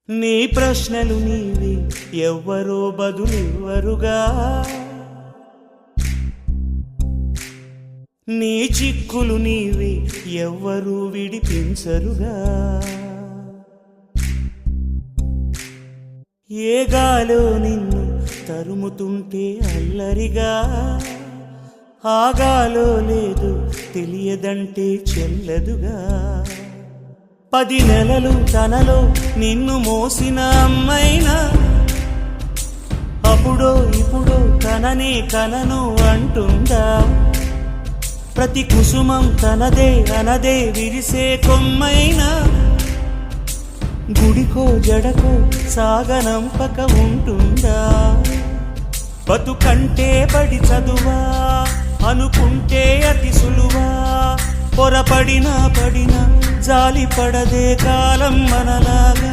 నీ ప్రశ్నలు నీవి ఎవ్వరో బదులివ్వరుగా, నీ చిక్కులు నీవి ఎవ్వరూ విడిపించరుగా. ఏ గాలో నిన్ను తరుముతుంటే అల్లరిగా, ఆగాలో లేదు తెలియదంటే చెల్లదుగా. 10 నెలలు తనలో నిన్ను మోసిన అమ్మైనా అప్పుడో ఇప్పుడో తననే కనను అంటుందా. ప్రతి కుసుమం తనదే అనదే విరిసే కొమ్మైనా గుడికో జడకో సాగనంపక ఉంటుందా. బతుకంటే పడి చదువా అనుకుంటే అతి సులువా, పొరపడినా పడినా జాలి పడదే కాలం మనలాగా.